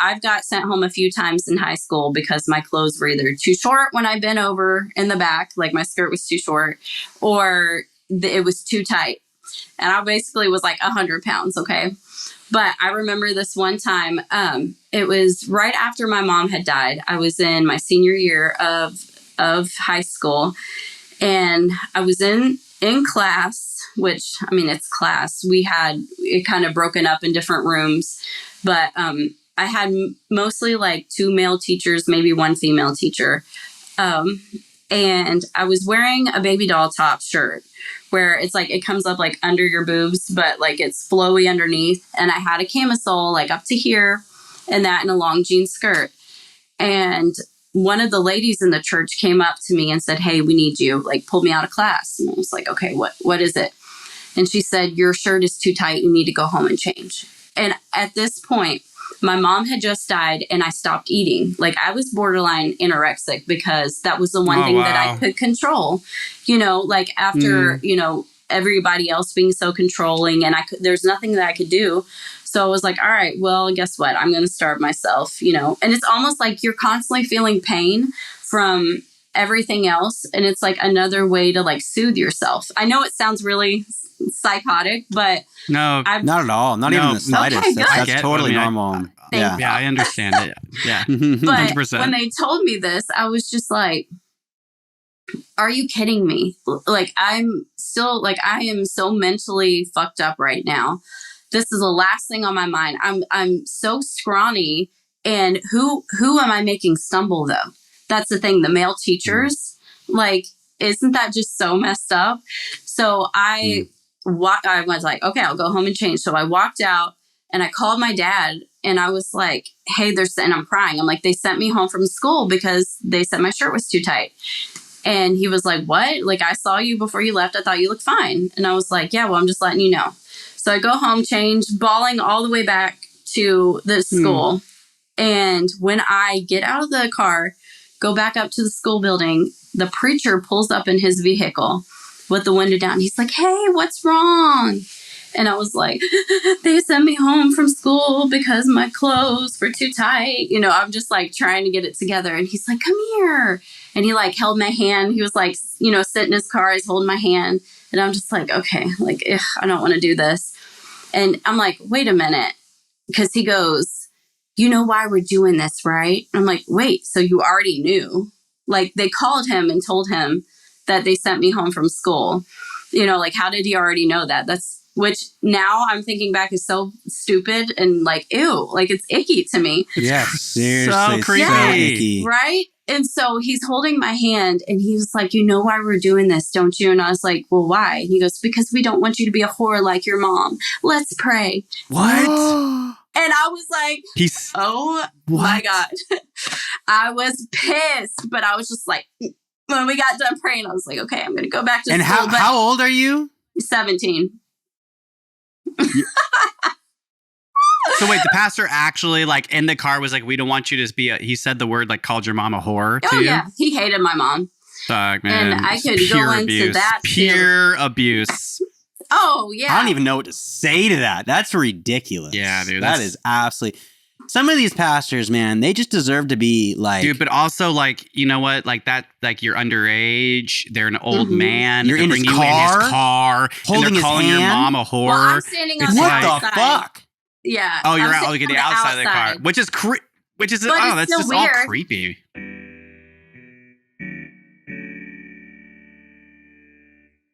I've got sent home a few times in high school because my clothes were either too short when I bent over in the back, like my skirt was too short, or it was too tight. And I basically was like 100 pounds. Okay. But I remember this one time, it was right after my mom had died. I was in my senior year of high school, and I was in class, which, I mean, it's class. We had it kind of broken up in different rooms, but I had mostly like 2 male teachers, maybe 1 female teacher. And I was wearing a baby doll top shirt where it's like, it comes up like under your boobs, but like it's flowy underneath. And I had a camisole like up to here and that, and a long jean skirt. And one of the ladies in the church came up to me and said, "Hey, we need you," like pulled me out of class. And I was like, "Okay, what is it?" And she said, "Your shirt is too tight. You need to go home and change." And at this point, my mom had just died and I stopped eating. Like I was borderline anorexic because that was the one thing that I could control, like after, everybody else being so controlling, and there's nothing that I could do. So I was like, all right, well, guess what? I'm going to starve myself, and it's almost like you're constantly feeling pain from everything else. And it's like another way to like soothe yourself. I know it sounds really psychotic, but no, not at all. Not even the slightest. Okay, that's totally normal. Yeah, I understand it. Yeah. But 100%. when they told me this, I was just like, are you kidding me? Like, I'm still like, I am so mentally fucked up right now. This is the last thing on my mind. I'm so scrawny, and who am I making stumble though? That's the thing. The male teachers, like, isn't that just so messed up? So I was like, okay, I'll go home and change. So I walked out and I called my dad and I was like, hey, and I'm crying. I'm like, they sent me home from school because they said my shirt was too tight. And he was like, what? Like, I saw you before you left. I thought you looked fine. And I was like, yeah, well, I'm just letting you know. So I go home, change, bawling all the way back to the school. And when I get out of the car, go back up to the school building, the preacher pulls up in his vehicle with the window down. He's like, hey, what's wrong? And I was like, they sent me home from school because my clothes were too tight. I'm just like trying to get it together. And he's like, come here. And he like held my hand. He was like, sit in his car. He's holding my hand. And I'm just like, okay, like, I don't want to do this. And I'm like, wait a minute. Because he goes, you know why we're doing this, right? And I'm like, wait, so you already knew? Like, they called him and told him that they sent me home from school. Like, how did he already know that? Which now I'm thinking back is so stupid and like, ew, like it's icky to me. Yes, seriously, so creepy. Yeah, icky. Right? And so he's holding my hand and he was like, you know why we're doing this, don't you? And I was like, well, why? And he goes, because we don't want you to be a whore like your mom. Let's pray. What? And I was like, oh my God. I was pissed, but I was just like, when we got done praying, I was like, okay, I'm going to go back to school. And how old are you? 17. So wait, the pastor actually like in the car was like, we don't want you to be he said the word like called your mom a whore to you? Yeah, he hated my mom. Fuck, man. And I could go into that. Pure abuse. Oh, yeah. I don't even know what to say to that. That's ridiculous. Yeah, dude. That is absolutely... Some of these pastors, man, they just deserve to be like... Dude, but also like, you know what? Like that, like you're underage. They're an old man. You're in his car. Holding and they're calling his hand. your mom a whore. Well, I'm standing on the outside. outside. What the fuck? Yeah. Oh, you're I'm out like at the outside of the car. Which is But that's it's just weird. all creepy.